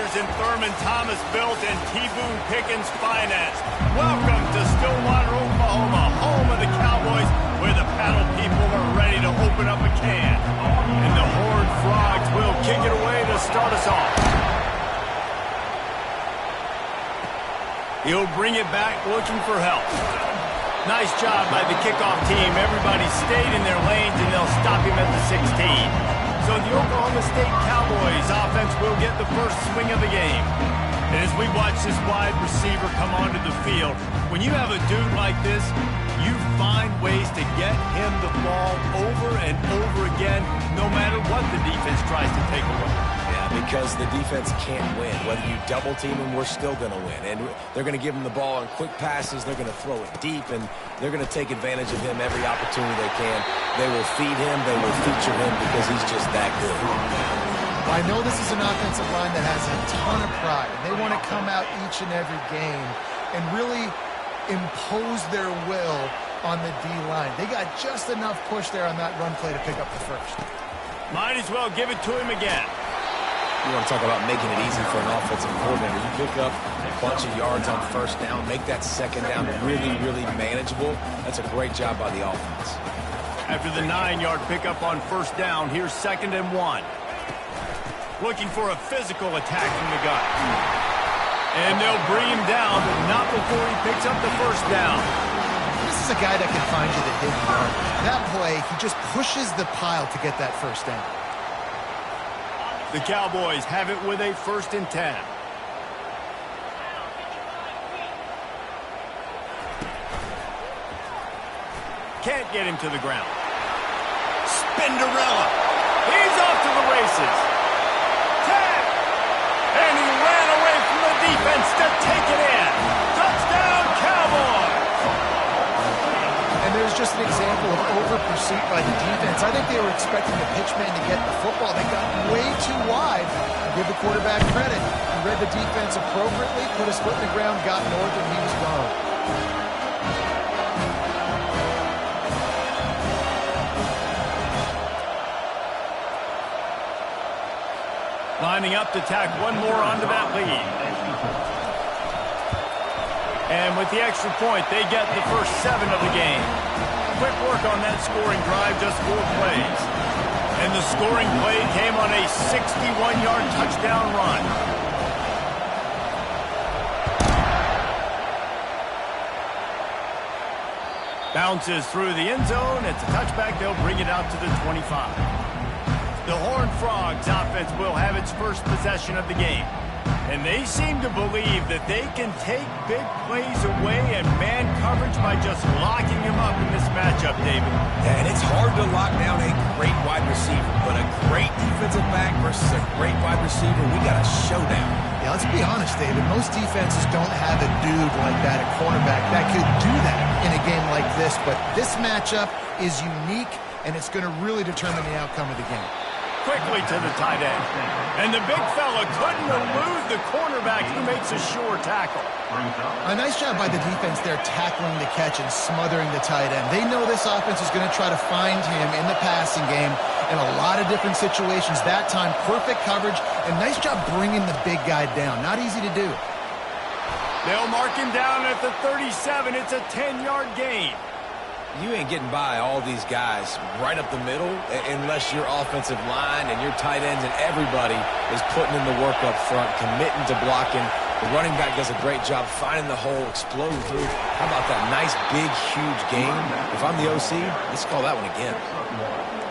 Cars in Thurman Thomas built and T. Boone Pickens financed. Welcome to Stillwater, Oklahoma, home of the Cowboys, where the paddle people are ready to open up a can. And the Horned Frogs will kick it away to start us off. He'll bring it back looking for help. Nice job by the kickoff team. Everybody stayed in their lanes, and they'll stop him at the 16. So the Oklahoma State Cowboys offense will get the first swing of the game. And as we watch this wide receiver come onto the field, when you have a dude like this, you find ways to get him the ball over and over again, no matter what the defense tries to take away. Yeah, because the defense can't win. Whether you double team him, we're still going to win. And they're going to give him the ball on quick passes. They're going to throw it deep, and they're going to take advantage of him every opportunity they can. They will feed him. They will feature him because he's just that good. Well, I know this is an offensive line that has a ton of pride. They want to come out each and every game and really impose their will on the D-line. They got just enough push there on that run play to pick up the first. Might as well give it to him again. You want to talk about making it easy for an offensive coordinator. You pick up a bunch of yards on first down, make that second down really, really manageable. That's a great job by the offense. After the 9-yard pickup on first down, here's 2nd and 1. Looking for a physical attack from the gun. And they'll bring him down, but not before he picks up the first down. This is a guy that can find you the hidden yard. That play, he just pushes the pile to get that first down. The Cowboys have it with a 1st and 10. Can't get him to the ground. Spinderella. He's off to the races. Tag. And he ran away from the defense to take it in. Touchdown, Cowboys. And there's just an example of over-pursuit by the defense. I think they were expecting the pitchman to get the football. They got way too wide. Give the quarterback credit. He read the defense appropriately, put his foot in the ground, got north, and he was gone. Lining up to tack one more onto that lead. And with the extra point, they get the first 7 of the game. Quick work on that scoring drive, just 4 plays. And the scoring play came on a 61-yard touchdown run. Bounces through the end zone. It's a touchback. They'll bring it out to the 25. The Horned Frogs offense will have its first possession of the game. And they seem to believe that they can take big plays away and man coverage by just locking him up in this matchup, David. Yeah, and it's hard to lock down a great wide receiver, but a great defensive back versus a great wide receiver, we got a showdown. Yeah, let's be honest, David. Most defenses don't have a dude like that, a cornerback, that could do that in a game like this. But this matchup is unique, and it's going to really determine the outcome of the game. Quickly to the tight end. And the big fella couldn't elude the cornerback who makes a sure tackle. A nice job by the defense there tackling the catch and smothering the tight end. They know this offense is going to try to find him in the passing game in a lot of different situations. That time, perfect coverage, and nice job bringing the big guy down. Not easy to do. They'll mark him down at the 37. It's a 10-yard gain. You ain't getting by all these guys right up the middle unless your offensive line and your tight ends and everybody is putting in the work up front, committing to blocking. The running back does a great job finding the hole, exploding through. How about that nice, big, huge game? If I'm the OC, let's call that one again.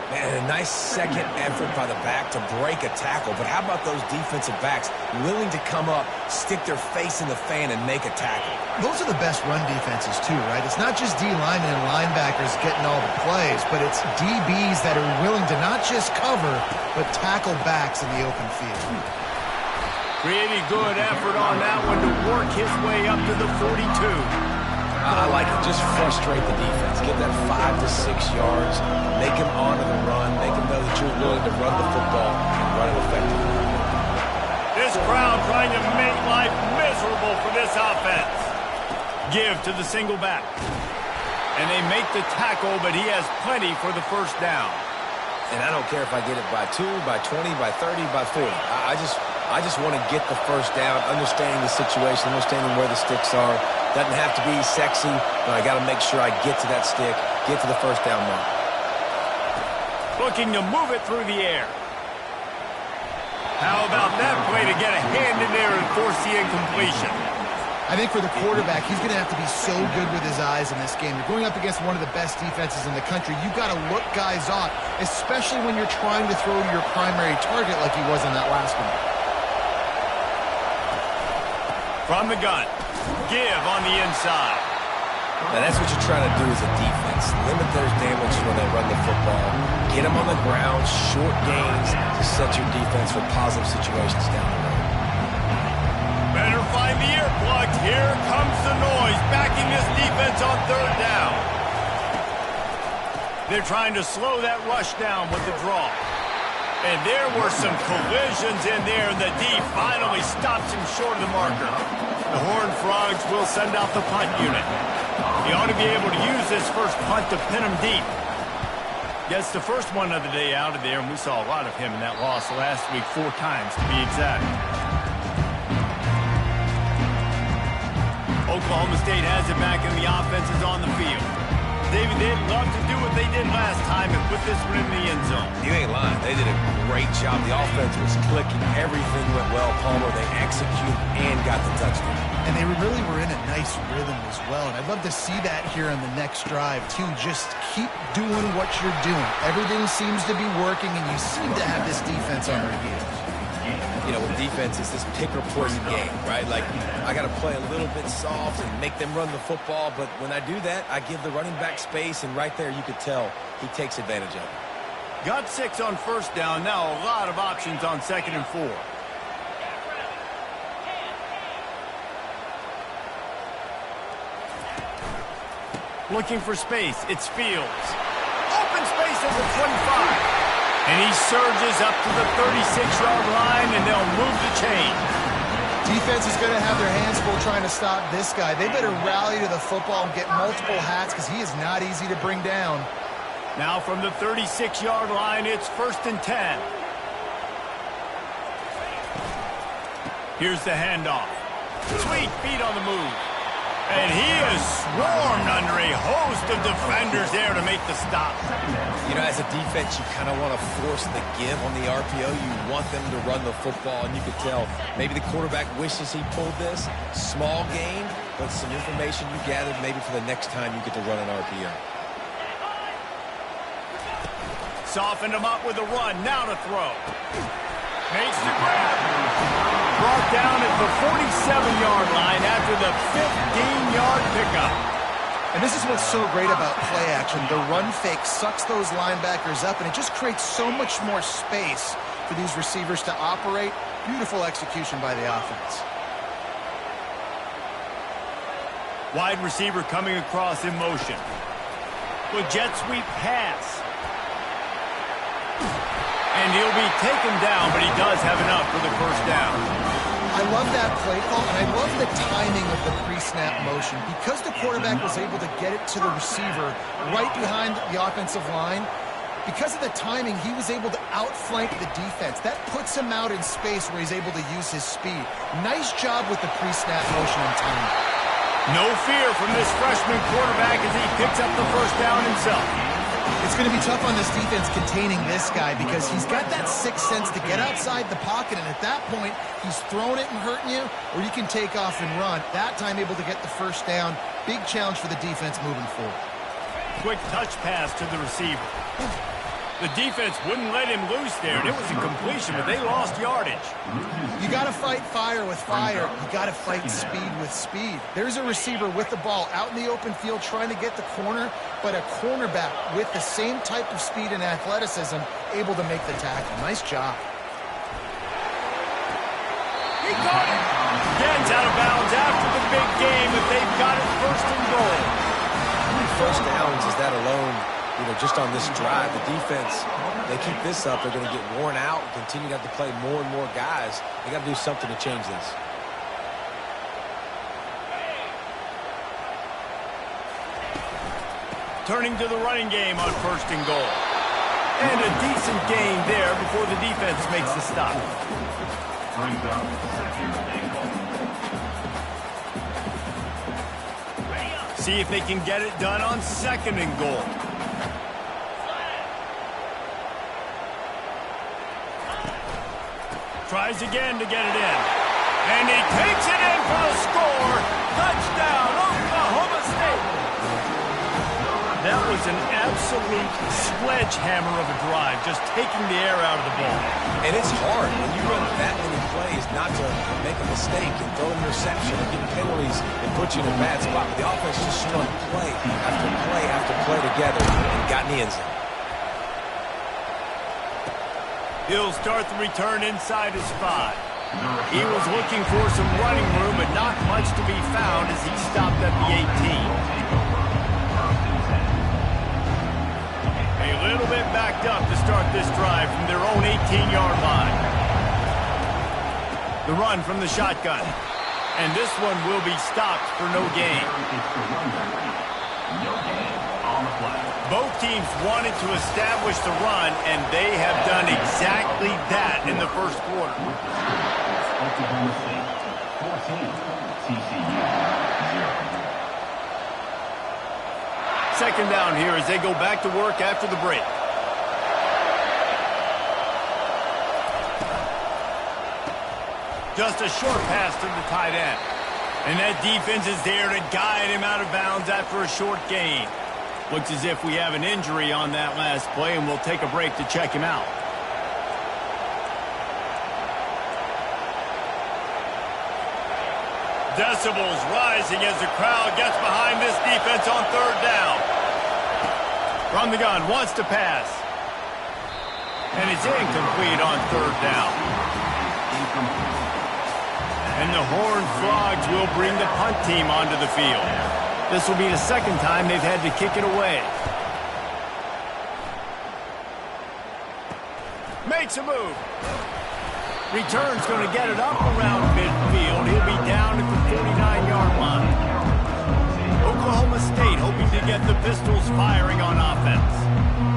Man, a nice second effort by the back to break a tackle. But how about those defensive backs willing to come up, stick their face in the fan, and make a tackle? Those are the best run defenses, too, right? It's not just D-linemen and linebackers getting all the plays, but it's DBs that are willing to not just cover, but tackle backs in the open field. Pretty good effort on that one to work his way up to the 42. I like it. Just frustrate the defense. Get that 5 to 6 yards. Make them honor the run. Make them know that you're willing to run the football and run it effectively. This crowd trying to make life miserable for this offense. Give to the single back. And they make the tackle, but he has plenty for the first down. And I don't care if I get it by 2, by 20, by 30, by 40. I just I just want to get the first down, understanding the situation, understanding where the sticks are. Doesn't have to be sexy, but I got to make sure I get to that stick, get to the first down mark. Looking to move it through the air. How about that play to get a hand in there and force the incompletion? I think for the quarterback, he's going to have to be so good with his eyes in this game. You're going up against one of the best defenses in the country. You've got to look guys off, especially when you're trying to throw to your primary target like he was in that last one. From the gun, give on the inside. Now that's what you're trying to do as a defense. Limit those damages when they run the football. Get them on the ground, short gains to set your defense for positive situations down the road. Better find the earplugs. Here comes the noise, backing this defense on third down. They're trying to slow that rush down with the draw. And there were some collisions in there, and the D finally stops him short of the marker. The Horned Frogs will send out the punt unit. He ought to be able to use this first punt to pin him deep. Gets the first one of the day out of there, and we saw a lot of him in that loss last week, 4 times to be exact. Oklahoma State has it back, and the offense is on the field. David, they'd love to do what they did last time and put this one in the end zone. You ain't lying. They did a great job. The offense was clicking. Everything went well, Palmer. They executed and got the touchdown. And they really were in a nice rhythm as well. And I'd love to see that here on the next drive, too. Just keep doing what you're doing. Everything seems to be working, and you seem to have this defense on their heels. You know, with defense, it's this pick or poison game, right? Like, I got to play a little bit soft and make them run the football, but when I do that, I give the running back space, and right there you could tell he takes advantage of it. Got 6 on first down. Now a lot of options on 2nd and 4. Looking for space. It's Fields. Open space at the 25. And he surges up to the 36-yard line, and they'll move the chain. Defense is going to have their hands full trying to stop this guy. They better rally to the football and get multiple hats because he is not easy to bring down. Now from the 36-yard line, it's 1st and 10. Here's the handoff. Sweet feet on the move. And he is swarmed under a host of defenders there to make the stop. You know, as a defense, you kind of want to force the give on the RPO. You want them to run the football, and you can tell maybe the quarterback wishes he pulled this. Small gain, but some information you gathered maybe for the next time you get to run an RPO. Softened him up with a run. Now to throw. Makes the grab. Brought down at the 47-yard line after the 15-yard pickup. And this is what's so great about play action. The run fake sucks those linebackers up, and it just creates so much more space for these receivers to operate. Beautiful execution by the offense. Wide receiver coming across in motion. With jet sweep pass. And he'll be taken down, but he does have enough for the first down. I love that play call, and I love the timing of the pre-snap motion. Because the quarterback was able to get it to the receiver right behind the offensive line, because of the timing, he was able to outflank the defense. That puts him out in space where he's able to use his speed. Nice job with the pre-snap motion and timing. No fear from this freshman quarterback as he picks up the first down himself. It's going to be tough on this defense containing this guy because he's got that sixth sense to get outside the pocket, and at that point, he's throwing it and hurting you, or you can take off and run. That time able to get the first down. Big challenge for the defense moving forward. Quick touch pass to the receiver. The defense wouldn't let him loose there, and it was a completion, but they lost yardage. You got to fight fire with fire. You got to fight speed with speed. There's a receiver with the ball out in the open field trying to get the corner, but a cornerback with the same type of speed and athleticism able to make the tackle. Nice job. He got it. Gets out of bounds after the big game, but they've got it 1st and goal. How many first downs is that alone? You know, just on this drive, the defense, they keep this up, they're going to get worn out and continue to have to play more and more guys. They got to do something to change this. Turning to the running game on 1st and goal. And a decent gain there before the defense makes the stop. brings up second and goal. See if they can get it done on second and goal. Tries again to get it in. And he takes it in for the score. Touchdown, Oklahoma State. That was an absolute sledgehammer of a drive, just taking the air out of the ball. And it's hard when you run that many plays not to make a mistake and throw an interception and get penalties and put you in a bad spot. But the offense just strung play after play after play together and got in the end zone. He'll start the return inside his 5. He was looking for some running room, but not much to be found as he stopped at the 18. A little bit backed up to start this drive from their own 18-yard line. The run from the shotgun. And this one will be stopped for no gain. Both teams wanted to establish the run, and they have done exactly that in the first quarter. Oklahoma State 14, TCU 0. Second down here as they go back to work after the break. Just a short pass to the tight end. And that defense is there to guide him out of bounds after a short gain. Looks as if we have an injury on that last play, and we'll take a break to check him out. Decibels rising as the crowd gets behind this defense on third down. From the gun, wants to pass. And it's incomplete on third down. And the Horned Frogs will bring the punt team onto the field. This will be the second time they've had to kick it away. Makes a move. Return's going to get it up around midfield. He'll be down at the 49-yard line. Oklahoma State hoping to get the Pistols firing on offense.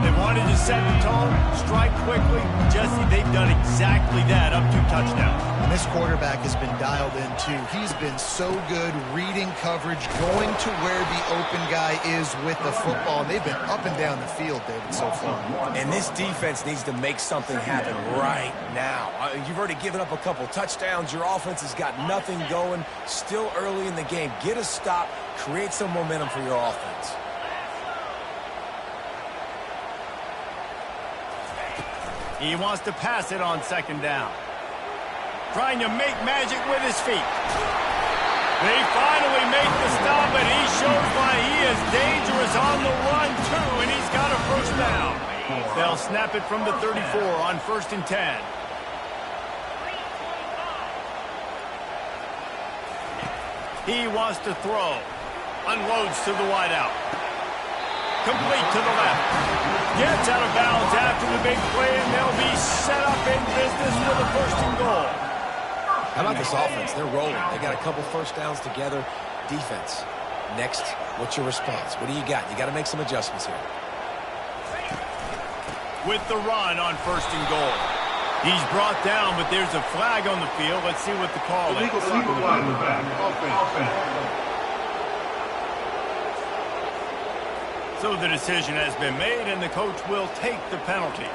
They wanted to set the tone, strike quickly. Jesse, they've done exactly that up to touchdown. And this quarterback has been dialed in, too. He's been so good reading coverage, going to where the open guy is with the football. And they've been up and down the field, David, so far. And this defense needs to make something happen right now. You've already given up a couple touchdowns. Your offense has got nothing going. Still early in the game. Get a stop. Create some momentum for your offense. He wants to pass it on second down. Trying to make magic with his feet. They finally make the stop, and he shows why he is dangerous on the run, too, and he's got a first down. They'll snap it from the 34 on 1st and 10. He wants to throw. Unloads to the wideout. Complete to the left. Gets out of bounds after the big play, and they'll be set up in business for the 1st and goal. How about this offense? They're rolling. They got a couple first downs together. Defense. Next, what's your response? What do you got? You got to make some adjustments here. With the run on 1st and goal. He's brought down, but there's a flag on the field. Let's see what the call is. Illegal flag in the back. Offense. So the decision has been made, and the coach will take the penalty.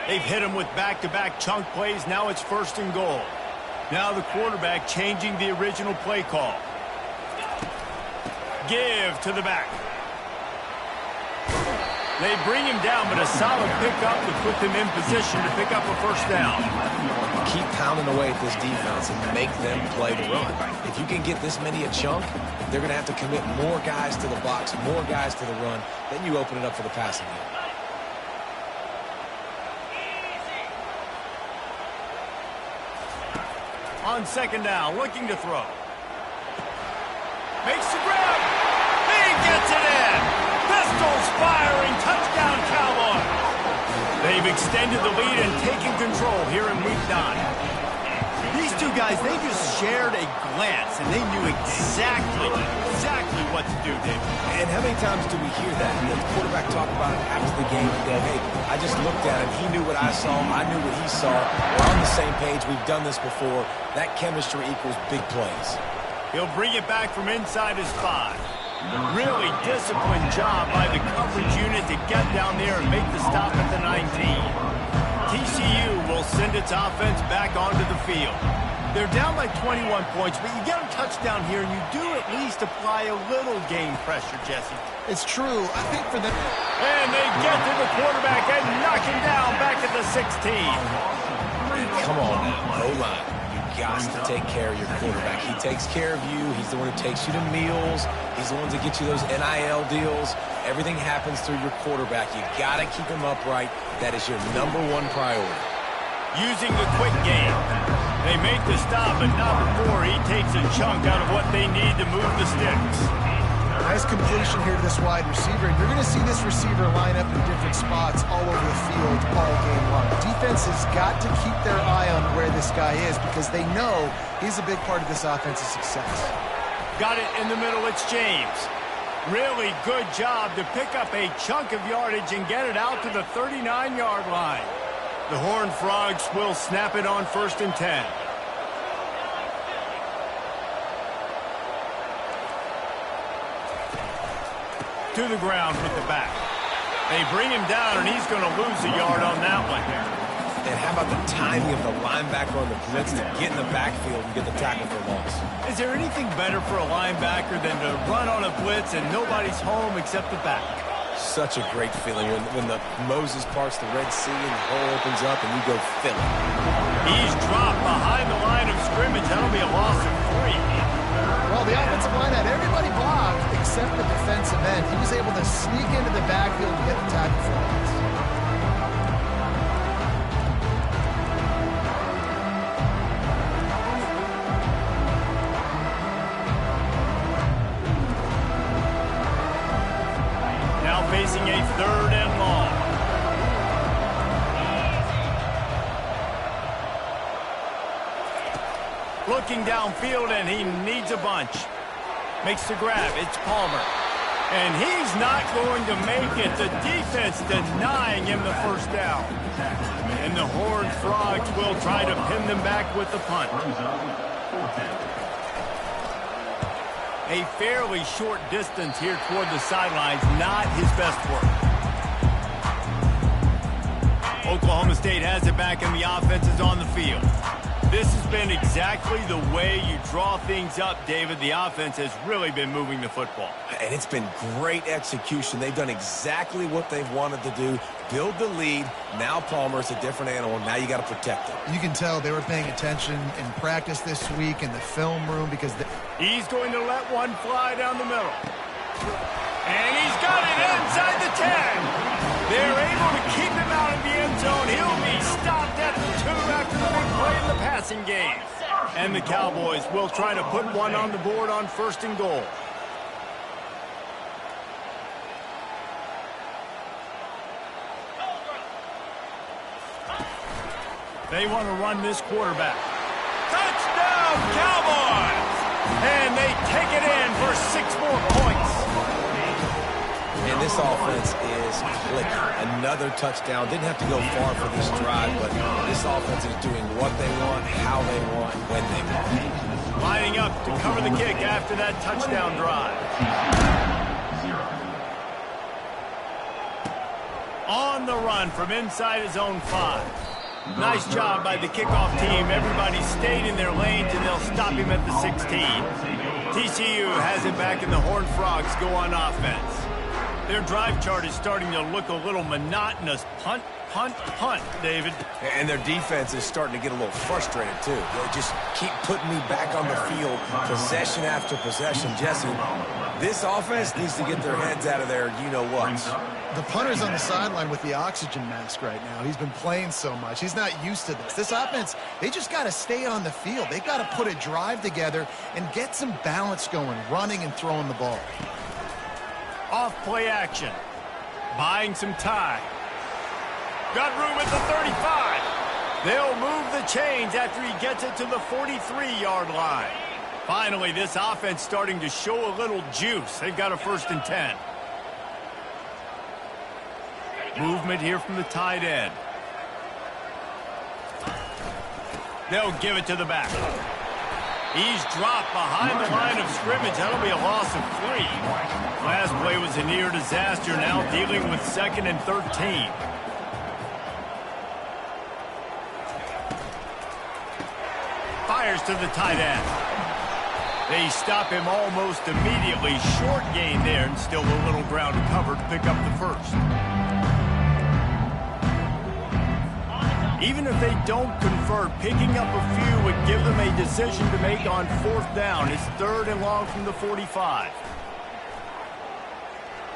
They've hit him with back-to-back chunk plays. Now it's 1st and goal. Now the quarterback changing the original play call. Give to the back. They bring him down, but a solid pickup to put them in position to pick up a first down. Keep pounding away at this defense and make them play the run. If you can get this many a chunk, they're going to have to commit more guys to the box, more guys to the run. Then you open it up for the passing game. On second down, looking to throw. Makes the grab. He gets it in. Pistols firing. Touchdown, Cowboys. They've extended the lead and taken control here in Week 9. These two guys, they just shared a glance, and they knew exactly what to do, David. And how many times do we hear that? The quarterback talk about it after the game and go, hey, I just looked at him. He knew what I saw. I knew what he saw. We're on the same page. We've done this before. That chemistry equals big plays. He'll bring it back from inside his 5. Really disciplined job by the coverage unit to get down there and make the stop at the 19. TCU will send its offense back onto the field. They're down by 21 points, but you get a touchdown here, and you do at least apply a little game pressure, Jesse. It's true. I think for them... And they get to the quarterback and knock him down back at the 16. Come on now, O-line. You got to take care of your quarterback. He takes care of you. He's the one who takes you to meals. He's the one that gets you those NIL deals. Everything happens through your quarterback. You got to keep him upright. That is your #1 priority. Using the quick game. They make the stop, but not before he takes a chunk out of what they need to move the sticks. Nice completion here to this wide receiver. And you're going to see this receiver line up in different spots all over the field all game long. Defense has got to keep their eye on where this guy is because they know he's a big part of this offense's success. Got it in the middle. It's James. Really good job to pick up a chunk of yardage and get it out to the 39-yard line. The Horned Frogs will snap it on 1st and 10. To the ground with the back. They bring him down, and he's going to lose a yard on that one. And how about the timing of the linebacker on the blitz to get in the backfield and get the tackle for loss? Is there anything better for a linebacker than to run on a blitz and nobody's home except the back? Such a great feeling when the Moses parts the Red Sea and the hole opens up and you go fill it. He's dropped behind the line of scrimmage. That'll be a loss of 3. Well, the offensive line had everybody blocked except the defensive end. He was able to sneak into the backfield to get the tackle for loss. Facing a 3rd and long. Looking downfield, and he needs a bunch. Makes the grab. It's Palmer. And he's not going to make it. The defense denying him the 1st down. And the Horned Frogs will try to pin them back with the punt. A fairly short distance here toward the sidelines, not his best work. Oklahoma State has it back, and the offense is on the field. This has been exactly the way you draw things up, David. The offense has really been moving the football. And it's been great execution. They've done exactly what they've wanted to do. Build the lead. Now Palmer's a different animal. Now you got to protect him. You can tell they were paying attention in practice this week in the film room because he's going to let one fly down the middle. And he's got it inside the 10. They're able to keep him out of the end zone. He'll be stopped at the 2 after the big play in the passing game. And the Cowboys will try to put one on the board on 1st and goal. They want to run this quarterback. Touchdown, Cowboys! And they take it in for 6 more points. And this offense is clicking. Another touchdown. Didn't have to go far for this drive, but this offense is doing what they want, how they want, when they want. Lining up to cover the kick after that touchdown drive. On the run from inside his own 5. Nice job by the kickoff team. Everybody stayed in their lanes, and they'll stop him at the 16. TCU has it back, and the Horned Frogs go on offense. Their drive chart is starting to look a little monotonous. Punt, punt, punt, David. And their defense is starting to get a little frustrated, too. They just keep putting me back on the field, possession after possession. Jesse, this offense needs to get their heads out of there, you-know-what. The punter's on the sideline with the oxygen mask right now. He's been playing so much. He's not used to this. This offense, they just got to stay on the field. They got to put a drive together and get some balance going, running and throwing the ball. Off play action. Buying some time. Got room at the 35. They'll move the chains after he gets it to the 43-yard line. Finally, this offense starting to show a little juice. They've got a 1st and 10. Movement here from the tight end. They'll give it to the back. He's dropped behind the line of scrimmage. That'll be a loss of 3. Last play was a near disaster. Now dealing with 2nd and 13. Fires to the tight end. They stop him almost immediately. Short gain there, and still a little ground to cover to pick up the 1st. Even if they don't convert, picking up a few would give them a decision to make on 4th down. It's 3rd and long from the 45.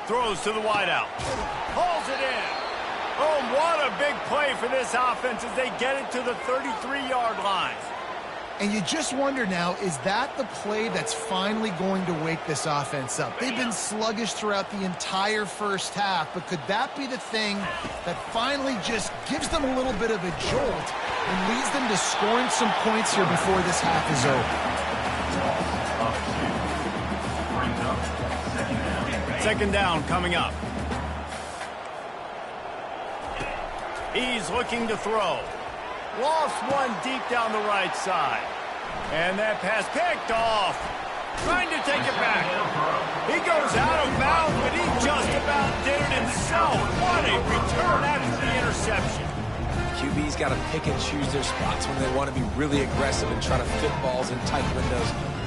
Throws to the wideout. Pulls it in. Oh, what a big play for this offense as they get it to the 33-yard line. And you just wonder now, is that the play that's finally going to wake this offense up? They've been sluggish throughout the entire first half, but could that be the thing that finally just gives them a little bit of a jolt and leads them to scoring some points here before this half is over? 2nd down coming up. He's looking to throw. Lost one deep down the right side. And that pass picked off. Trying to take it back. He goes out of bounds, but he just about did it himself. What a return after the interception. QB's got to pick and choose their spots when they want to be really aggressive and try to fit balls in tight windows.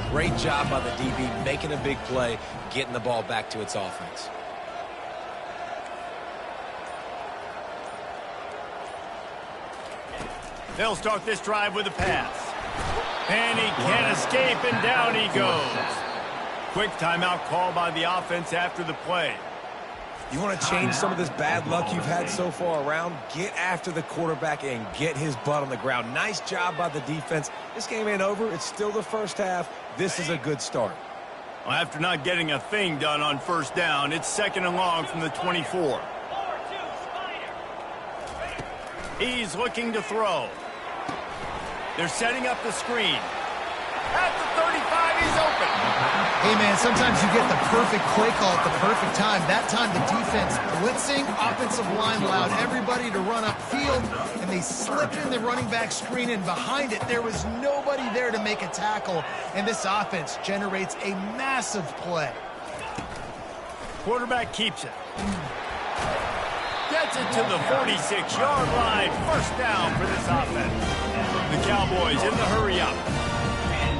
Great job by the DB making a big play, getting the ball back to its offense. They'll start this drive with a pass. And he can't escape, and down he goes. Quick timeout call by the offense after the play. You want to change some of this bad luck you've had so far around? Get after the quarterback and get his butt on the ground. Nice job by the defense. This game ain't over. It's still the first half. This is a good start. Well, after not getting a thing done on 1st down, it's 2nd and long from the 24. He's looking to throw. They're setting up the screen. At the 35, he's open. Hey, man, sometimes you get the perfect play call at the perfect time. That time, the defense blitzing, offensive line allowed everybody to run upfield, and they slipped in the running back screen, and behind it, there was nobody there to make a tackle, and this offense generates a massive play. Quarterback keeps it. Gets it to the 46-yard line. 1st down for this offense. The Cowboys in the hurry-up.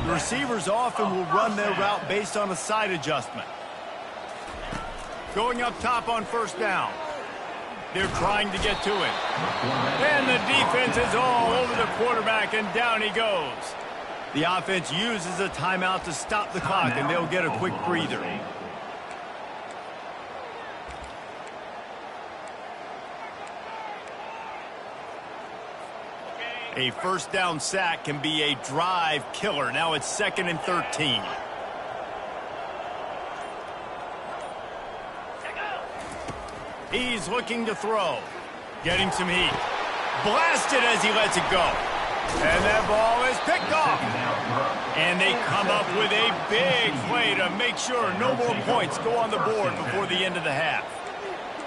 The receivers often will run their route based on a side adjustment. Going up top on 1st down. They're trying to get to it. And the defense is all over the quarterback, and down he goes. The offense uses a timeout to stop the clock, and they'll get a quick breather. A 1st down sack can be a drive killer. Now it's 2nd and 13. He's looking to throw. Getting some heat. Blasted as he lets it go. And that ball is picked off. And they come up with a big play to make sure no more points go on the board before the end of the half.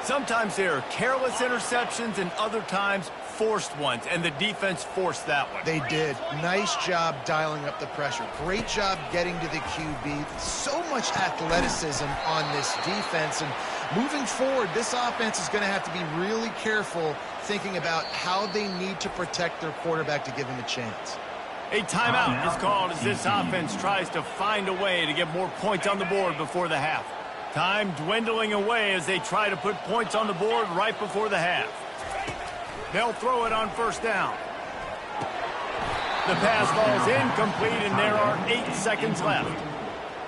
Sometimes there are careless interceptions and other times forced ones, and the defense forced that one. They did. Nice job dialing up the pressure. Great job getting to the QB. So much athleticism on this defense, and moving forward, this offense is going to have to be really careful thinking about how they need to protect their quarterback to give him a chance. A timeout is called as this offense tries to find a way to get more points on the board before the half. Time dwindling away as they try to put points on the board right before the half. They'll throw it on 1st down. The pass falls incomplete, and there are 8 seconds left.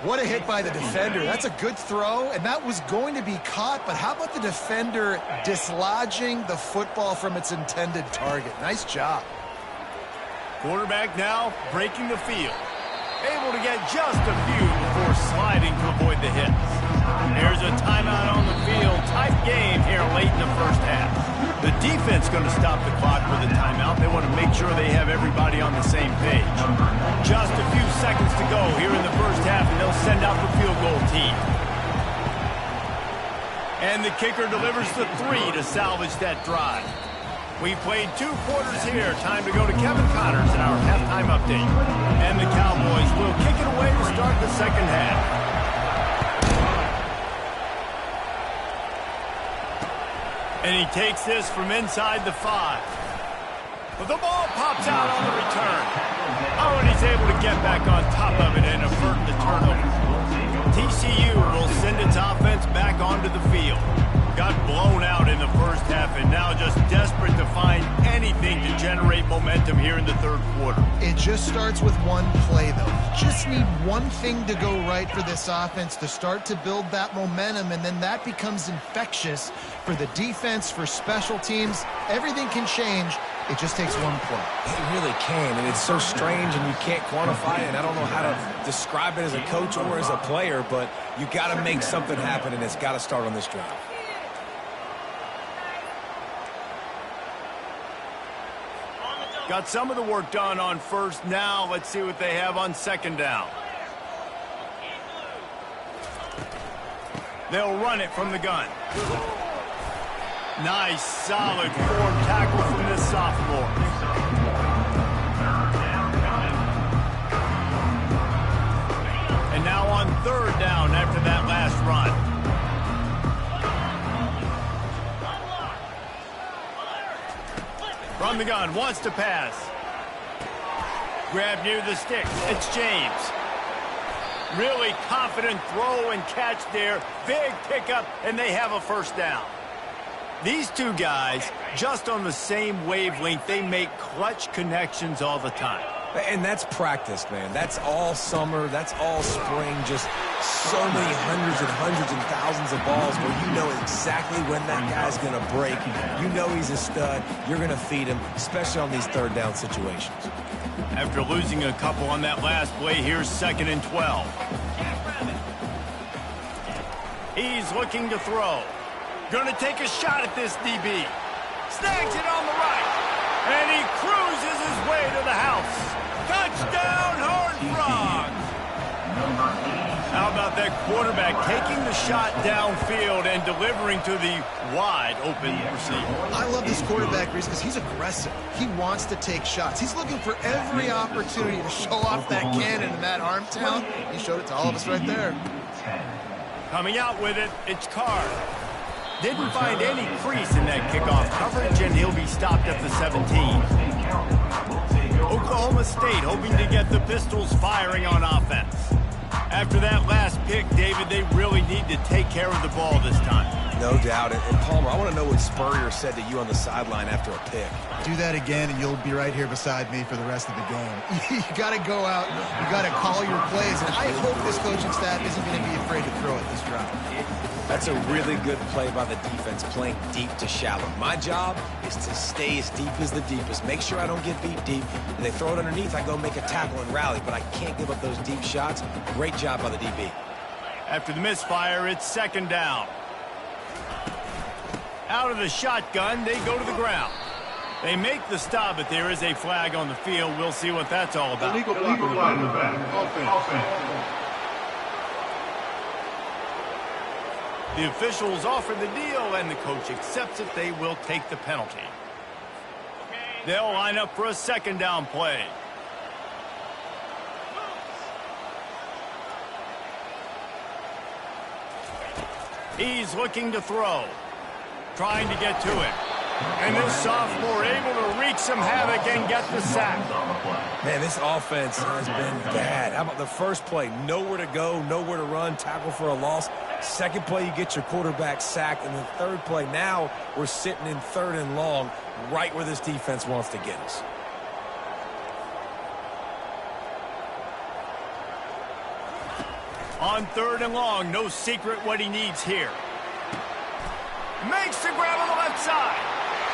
What a hit by the defender. That's a good throw, and that was going to be caught, but how about the defender dislodging the football from its intended target? Nice job. Quarterback now breaking the field. Able to get just a few before sliding to avoid the hits. Here's a timeout on the field. Tight game here late in the first half. The defense going to stop the clock with a timeout. They want to make sure they have everybody on the same page. Just a few seconds to go here in the first half, and they'll send out the field goal team. And the kicker delivers the 3 to salvage that drive. We played 2 quarters here. Time to go to Kevin Connors in our halftime update. And the Cowboys will kick it away to start the second half. And he takes this from inside the 5. But the ball pops out on the return. Oh, and he's able to get back on top of it and avert the turnover. TCU will send its offense back onto the field. Got blown out in the first half and now just desperate to find anything to generate momentum here in the third quarter. It just starts with one play, though. Just need one thing to go right for this offense to start to build that momentum, and then that becomes infectious for the defense, for special teams. Everything can change. It just takes one play. It really can, and it's so strange, and you can't quantify it. And I don't know how to describe it as a coach or as a player, but you got to make something happen, and it's got to start on this drive. Got some of the work done on first. Now let's see what they have on second down. They'll run it from the gun. Nice, solid form tackle from this sophomore. And now on third down after that last run. From the gun, wants to pass. Grab near the stick. It's James. Really confident throw and catch there. Big pickup, and they have a first down. These two guys, just on the same wavelength, they make clutch connections all the time. And that's practice, man. That's all summer. That's all spring. Just so many hundreds and thousands of balls where you know exactly when that guy's going to break. You know he's a stud. You're going to feed him, especially on these third down situations. After losing a couple on that last play, here's 2nd and 12. He's looking to throw. Going to take a shot at this DB. Snags it on the right. And he cruises his way to the house. Touchdown, Horned Frogs! How about that quarterback taking the shot downfield and delivering to the wide-open receiver? I love this quarterback, Reese, because he's aggressive. He wants to take shots. He's looking for every opportunity to show off that cannon and that arm talent. He showed it to all of us right there. Coming out with it, it's Carr. Didn't find any crease in that kickoff coverage, and he'll be stopped at the 17. Oklahoma State hoping to get the Pistols firing on offense. After that last pick, David, they really need to take care of the ball this time. No doubt. And Palmer, I want to know what Spurrier said to you on the sideline after a pick. Do that again, and you'll be right here beside me for the rest of the game. You got to go out. You got to call your plays, and I hope this coaching staff isn't going to be afraid to throw it this drive. That's a really good play by the defense, playing deep to shallow. My job is to stay as deep as the deepest. Make sure I don't get beat deep. If they throw it underneath, I go make a tackle and rally, but I can't give up those deep shots. Great job by the DB. After the misfire, it's 2nd down. Out of the shotgun, they go to the ground. They make the stop, but there is a flag on the field. We'll see what that's all about. Illegal flag in the back. Offense. The officials offer the deal, and the coach accepts it. They will take the penalty. They'll line up for a 2nd down play. He's looking to throw. Trying to get to it. And this sophomore able to wreak some havoc and get the sack. Man, this offense has been bad. How about the first play? Nowhere to go, nowhere to run, tackle for a loss. Second play, you get your quarterback sacked. And the third play, now we're sitting in 3rd and long, right where this defense wants to get us. On 3rd and long, no secret what he needs here. Makes the grab on the left side.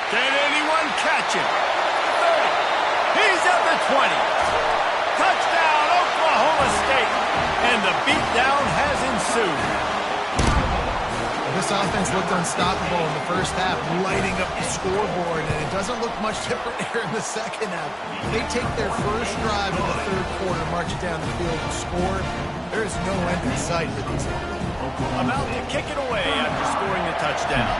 Can anyone catch him? 30. He's at the 20. Touchdown, Oklahoma State. And the beatdown This offense looked unstoppable in the first half, lighting up the scoreboard, and it doesn't look much different here in the second half. They take their first drive in the third quarter, march it down the field and score. There is no end in sight for these guys. About to kick it away after scoring the touchdown.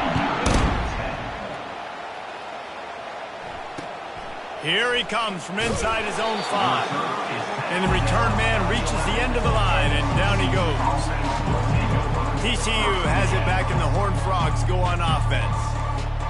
Here he comes from inside his own 5. And the return man reaches the end of the line, and down he goes. TCU has it back, and the Horned Frogs go on offense.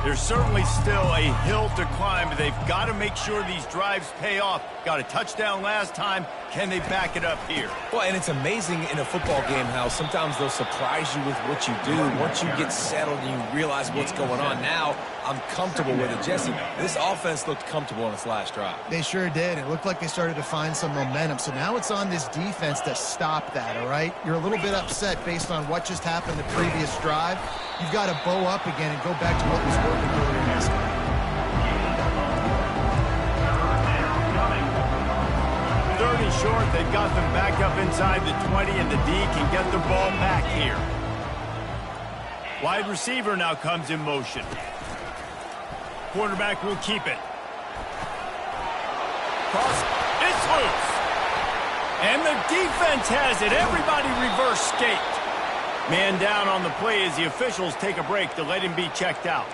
There's certainly still a hill to climb, but they've got to make sure these drives pay off. Got a touchdown last time. Can they back it up here? Well, and it's amazing in a football game how sometimes they'll surprise you with what you do. Once you get settled and you realize what's going on, now I'm comfortable with it. Jesse, this offense looked comfortable on its last drive. They sure did. It looked like they started to find some momentum. So now it's on this defense to stop that, all right? You're a little bit upset based on what just happened the previous drive. You've got to bow up again and go back to what was working earlier in this game. 30 short. They've got them back up inside the 20, and the D can get the ball back here. Wide receiver now comes in motion. Quarterback will keep it. Cross. It's loose. And the defense has it. Everybody reverse skate. Man down on the play as the officials take a break to let him be checked out.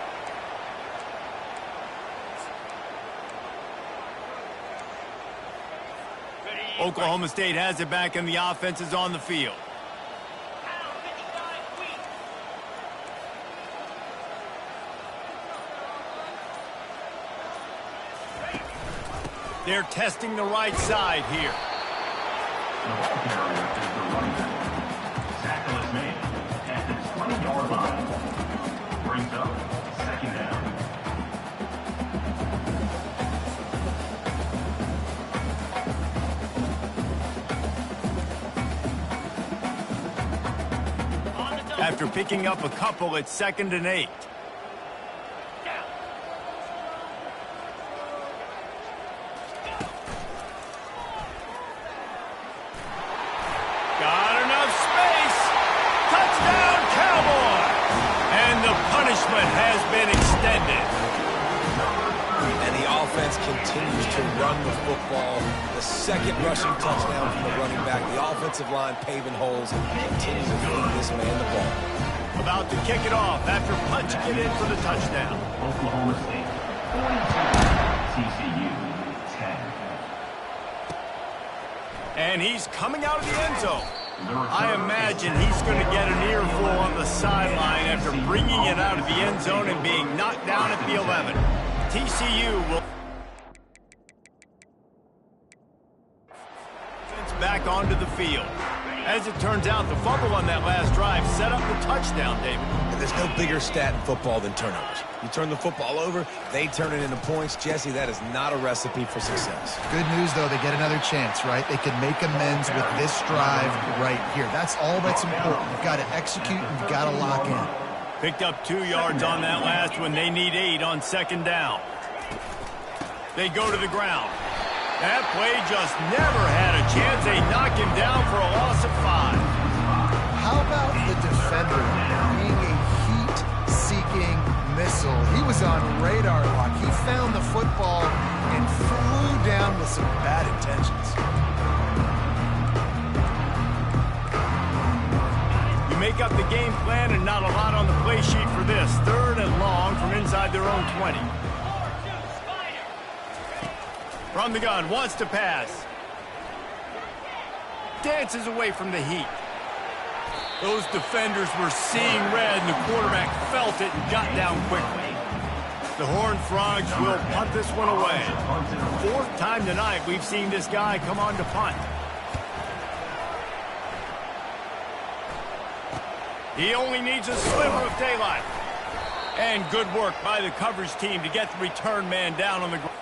Oklahoma State has it back, and the offense is on the field. They're testing the right side here. Tackle is made at the 20-yard line. Brings up second down. After picking up a couple, it's 2nd and 8. Got enough space. Touchdown, Cowboys! And the punishment has been extended. And the offense continues to run the football. The second rushing touchdown from the running back. The offensive line paving holes and continue to feed this man the ball. About to kick it off after punching it in for the touchdown. Oklahoma State 42, TCU 10. And he's coming out of the end zone. I imagine he's going to get an earful on the sideline after bringing it out of the end zone and being knocked down at the 11. TCU will back onto the field. As it turns out, the fumble on that last drive set up the touchdown, David. And there's no bigger stat in football than turnovers. You turn the football over, they turn it into points. Jesse, that is not a recipe for success. Good news, though, they get another chance, right? They can make amends with this drive right here. That's all that's important. You've got to execute and you've got to lock in. Picked up 2 yards on that last one. They need 8 on 2nd down. They go to the ground. That play just never had a chance. They knock him down for a loss of 5. How about the defender being a heat-seeking missile? He was on radar lock. He found the football and flew down with some bad intentions. You make up the game plan and not a lot on the play sheet for this. 3rd and long from inside their own 20. From the gun, wants to pass. Dances away from the heat. Those defenders were seeing red, and the quarterback felt it and got down quickly. The Horned Frogs will punt this one away. 4th time tonight we've seen this guy come on to punt. He only needs a sliver of daylight. And good work by the coverage team to get the return man down on the ground.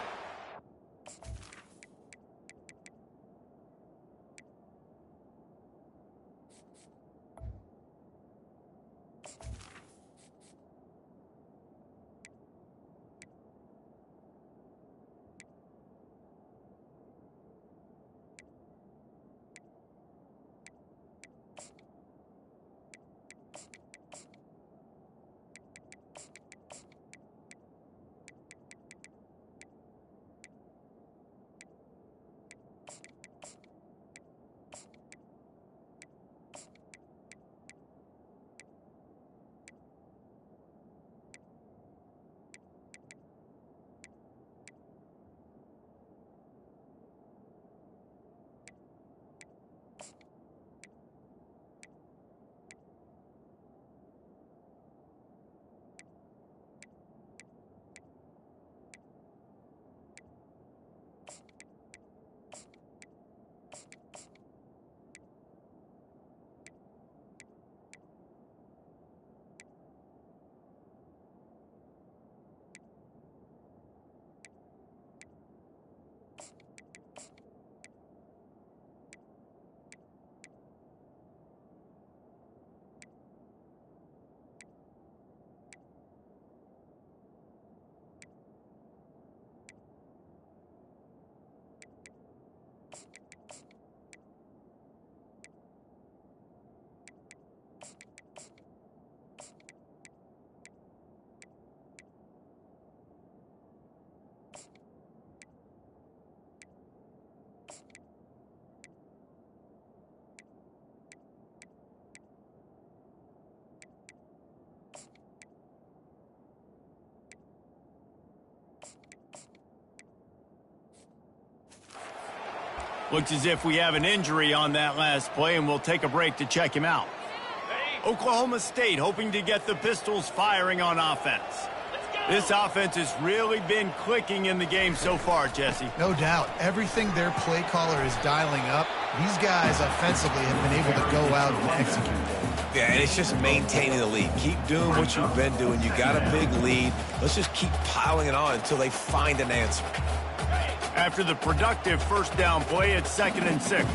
Looks as if we have an injury on that last play, and we'll take a break to check him out. Oklahoma State hoping to get the Pistols firing on offense. This offense has really been clicking in the game so far, Jesse. No doubt. Everything their play caller is dialing up, these guys offensively have been able to go out and execute. Yeah, and it's just maintaining the lead. Keep doing what you've been doing. You got a big lead. Let's just keep piling it on until they find an answer. After the productive first down play, it's 2nd and 6.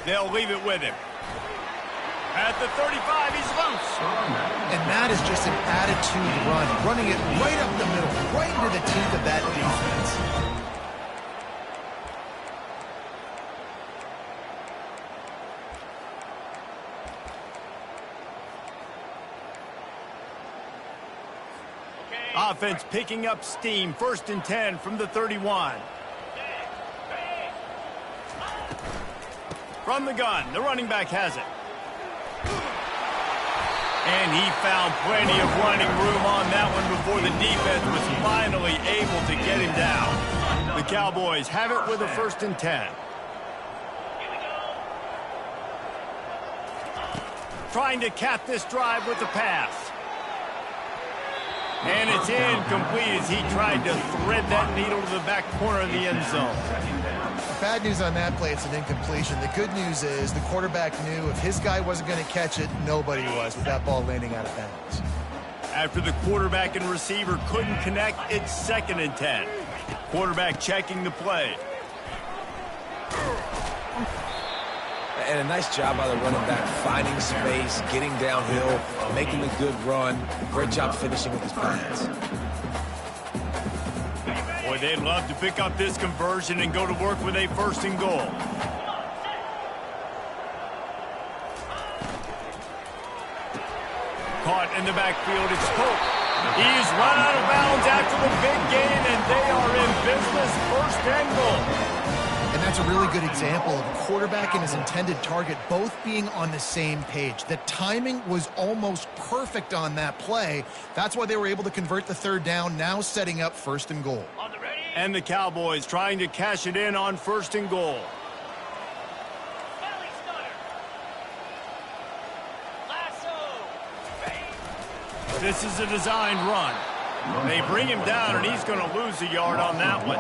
They'll leave it with him. At the 35, he's loose. And that is just an attitude run, running it right up the middle, right into the teeth of that defense. Offense picking up steam. 1st and 10 from the 31. From the gun, the running back has it. And he found plenty of running room on that one before the defense was finally able to get him down. The Cowboys have it with a 1st and 10. Trying to cap this drive with the pass. And it's incomplete as he tried to thread that needle to the back corner of the end zone. Bad news on that play, it's an incompletion. The good news is the quarterback knew if his guy wasn't going to catch it, nobody was with that ball landing out of bounds. After the quarterback and receiver couldn't connect, it's 2nd and 10. Quarterback checking the play. And a nice job by the running back, finding space, getting downhill, making a good run. Great job finishing with his pass. Boy, they'd love to pick up this conversion and go to work with a 1st and goal. Caught in the backfield, it's Pope. He's run out of bounds after the big gain, and they are in business. 1st and goal. And that's a really good example of a quarterback and his intended target both being on the same page. The timing was almost perfect on that play. That's why they were able to convert the 3rd down, now setting up 1st and goal. And the Cowboys trying to cash it in on 1st and goal. This is a designed run. They bring him down, and he's going to lose a yard on that one.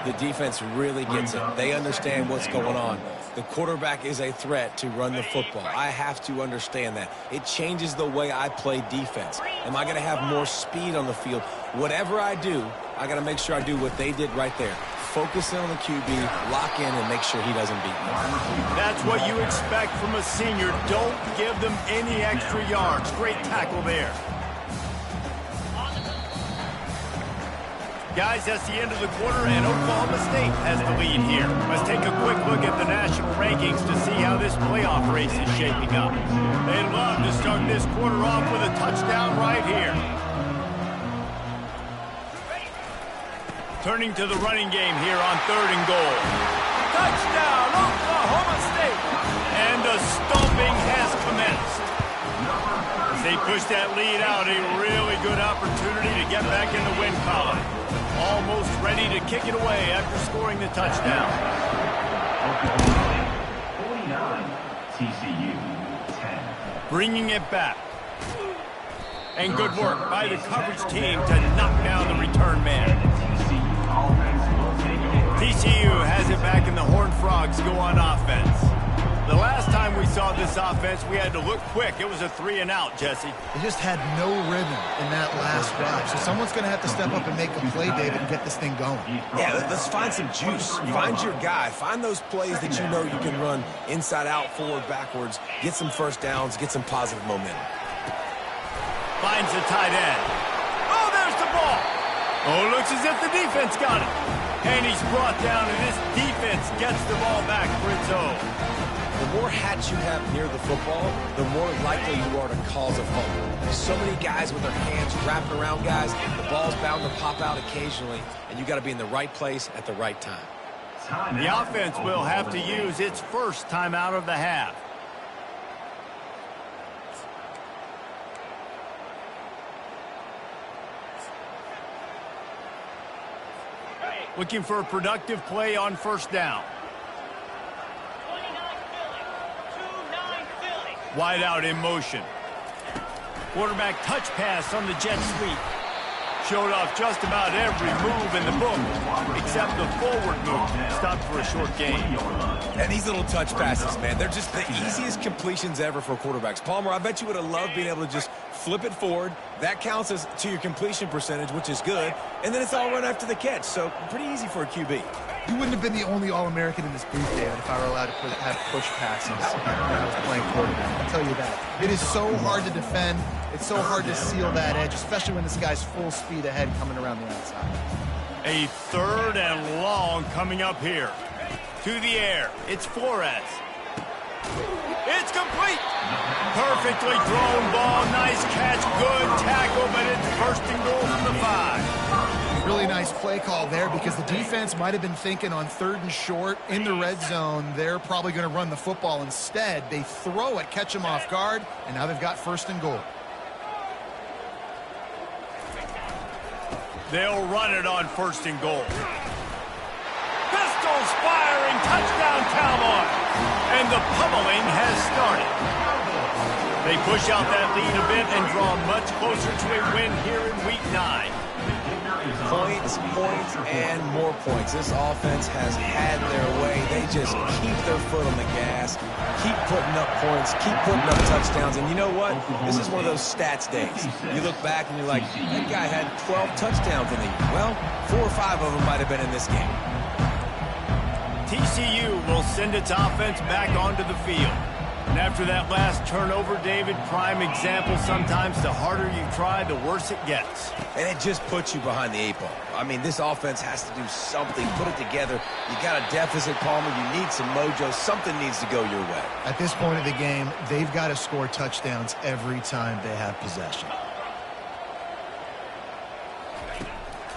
The defense really gets it. They understand what's going on. The quarterback is a threat to run the football. I have to understand that. It changes the way I play defense. Am I going to have more speed on the field? Whatever I do, I got to make sure I do what they did right there. Focus in on the QB, lock in, and make sure he doesn't beat me. That's what you expect from a senior. Don't give them any extra yards. Great tackle there. Guys, that's the end of the quarter, and Oklahoma State has the lead here. Let's take a quick look at the national rankings to see how this playoff race is shaping up. They'd love to start this quarter off with a touchdown right here. Turning to the running game here on 3rd and goal. Touchdown, Oklahoma State! And the stomping has commenced. As they push that lead out, a really good opportunity to get back in the win column. Almost ready to kick it away after scoring the touchdown. 49, TCU 10. Bringing it back. And good work by the coverage team to knock down the return man. TCU has it back, and the Horned Frogs go on offense. The last time we saw this offense, we had to look quick. It was a 3-and-out, Jesse. They just had no rhythm in that last drive. So someone's going to have to step up and make a play, David, and get this thing going. Yeah, let's find some juice. Find your guy. Find those plays that you know you can run inside out, forward, backwards. Get some 1st downs. Get some positive momentum. Finds the tight end. Oh, there's the ball. Oh, looks as if the defense got it. And he's brought down, and this defense gets the ball back for its own. The more hats you have near the football, the more likely you are to cause a fumble. So many guys with their hands wrapped around guys, the ball's bound to pop out occasionally, and you got to be in the right place at the right time. The offense will have to use its first timeout of the half. Looking for a productive play on first down. 29 Philly. Wide out in motion. Quarterback touch pass on the jet sweep. Showed off just about every move in the book, except the forward move. Stopped for a short gain. And these little touch passes, man, they're just the easiest completions ever for quarterbacks. Palmer, I bet you would have loved being able to just flip it forward. That counts as to your completion percentage, which is good. And then it's all run after the catch, so pretty easy for a QB. You wouldn't have been the only All-American in this booth, David, if I were allowed to have push passes when I was playing quarterback. I'll tell you that. It is so hard to defend. It's so hard to seal that edge, especially when this guy's full speed ahead coming around the outside. A 3rd and long coming up here. To the air. It's Flores. It's complete. Perfectly thrown ball. Nice catch. Good tackle, but it's 1st and goal from the 5. Really nice play call there because the defense might have been thinking on 3rd and short in the red zone. They're probably going to run the football. Instead, they throw it, catch them off guard, and now they've got 1st and goal. They'll run it on 1st and goal. Pistols firing, touchdown Cowboys. And the pummeling has started. They push out that lead a bit and draw much closer to a win here in Week 9. Points, and more points. This offense has had their way. They just keep their foot on the gas, keep putting up points, keep putting up touchdowns. And you know what? This is one of those stats days. You look back and you're like, that guy had 12 touchdowns in the year. Well, 4 or 5 of them might have been in this game. TCU will send its offense back onto the field. And after that last turnover, David, prime example, sometimes the harder you try, the worse it gets. And it just puts you behind the 8 ball. I mean, this offense has to do something, put it together. You got a deficit, Palmer. You need some mojo. Something needs to go your way. At this point of the game, they've got to score touchdowns every time they have possession.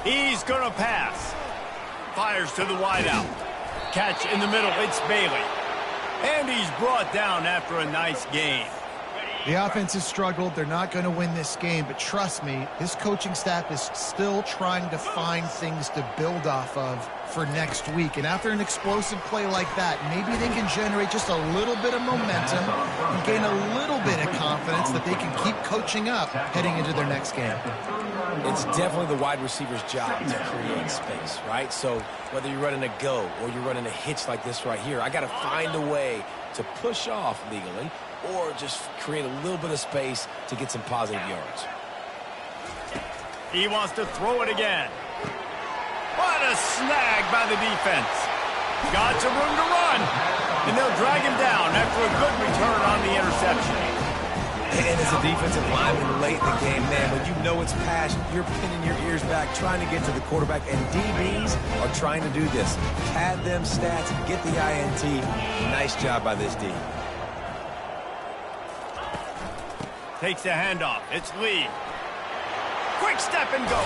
He's going to pass. Fires to the wideout. Catch in the middle. It's Bailey. And he's brought down after a nice game. The offense has struggled. They're not going to win this game, but trust me, this coaching staff is still trying to find things to build off of for next week. And after an explosive play like that, maybe they can generate just a little bit of momentum and gain a little bit of confidence that they can keep coaching up heading into their next game. It's definitely the wide receiver's job to create space, right? So whether you're running a go or you're running a hitch like this right here, I got to find a way to push off legally or just create a little bit of space to get some positive yards. He wants to throw it again. What a snag by the defense. Got some room to run. And they'll drag him down after a good return on the interception. And as a defensive lineman late in the game, man, when you know it's passed, you're pinning your ears back, trying to get to the quarterback, and DBs are trying to do this. Pad them stats, get the INT. Nice job by this D. Takes the handoff. It's Lee. Quick step and go.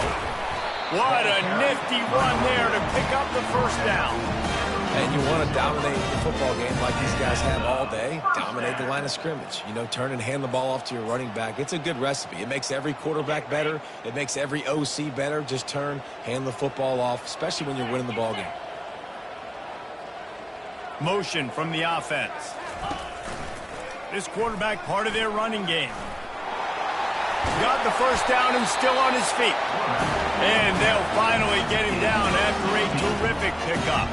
What a nifty run there to pick up the 1st down. And you want to dominate the football game like these guys have all day. Dominate the line of scrimmage. You know, turn and hand the ball off to your running back. It's a good recipe. It makes every quarterback better. It makes every OC better. Just turn, hand the football off, especially when you're winning the ball game. Motion from the offense. This quarterback part of their running game. Got the 1st down and still on his feet. And they'll finally get him down after a terrific pickup.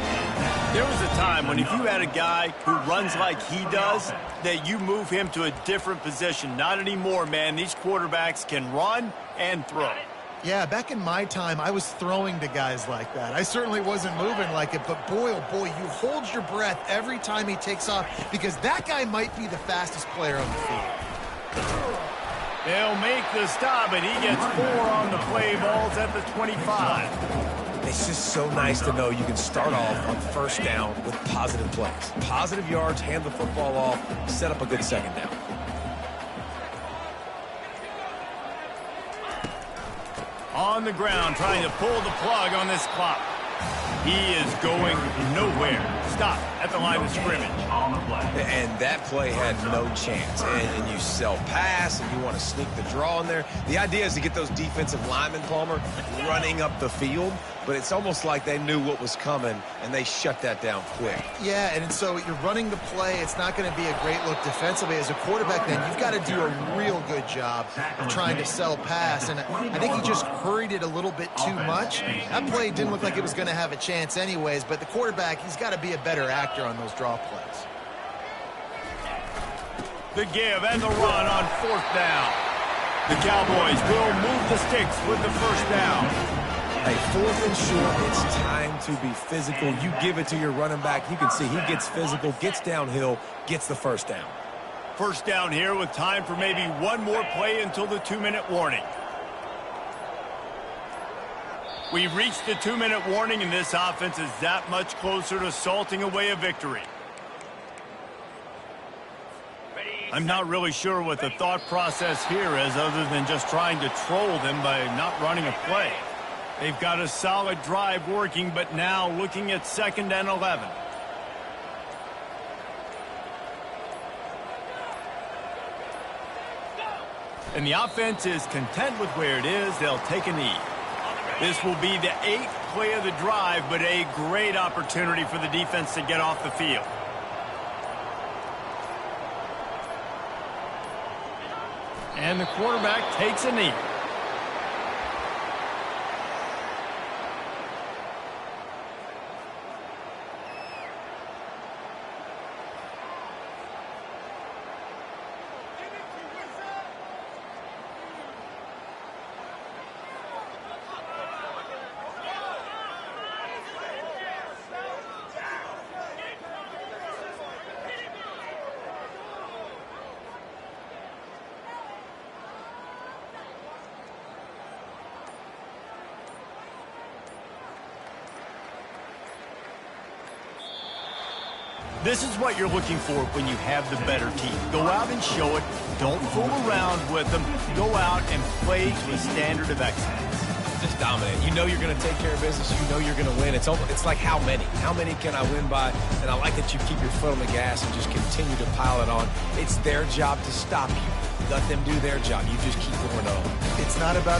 There was a time when if you had a guy who runs like he does, that you move him to a different position. Not anymore, man. These quarterbacks can run and throw. Yeah, back in my time, I was throwing to guys like that. I certainly wasn't moving like it, but boy, oh boy, you hold your breath every time he takes off because that guy might be the fastest player on the field. They'll make the stop, and he gets 4 on the play. Balls at the 25. It's just so nice to know you can start off on 1st down with positive plays. Positive yards, hand the football off, set up a good 2nd down. On the ground, trying to pull the plug on this clock. He is going nowhere. Stop at the line of scrimmage. On the play. And that play had no chance. And you sell pass, and you want to sneak the draw in there. The idea is to get those defensive linemen, Palmer, running up the field. But it's almost like they knew what was coming, and they shut that down quick. Yeah, and so you're running the play. It's not going to be a great look defensively. As a quarterback, then, you've got to do a real good job of trying to sell pass. And I think he just hurried it a little bit too much. That play didn't look like it was going to have a chance anyways, but the quarterback, he's got to be a better actor on those draw plays. The give and the run on 4th down. The Cowboys will move the sticks with the first down. Hey, 4th and short, it's time to be physical. You give it to your running back. You can see he gets physical, gets downhill, gets the first down. First down here with time for maybe one more play until the 2-minute warning. We've reached the 2-minute warning, and this offense is that much closer to salting away a victory. I'm not really sure what the thought process here is other than just trying to troll them by not running a play. They've got a solid drive working, but now looking at 2nd and 11. And the offense is content with where it is. They'll take a knee. This will be the 8th play of the drive, but a great opportunity for the defense to get off the field. And the quarterback takes a knee. This is what you're looking for when you have the better team. Go out and show it. Don't fool around with them. Go out and play to a standard of excellence. Just dominate. You know you're going to take care of business. You know you're going to win. It's like how many? How many can I win by? And I like that you keep your foot on the gas and just continue to pile it on. It's their job to stop you. Let them do their job. You just keep going on. It's not about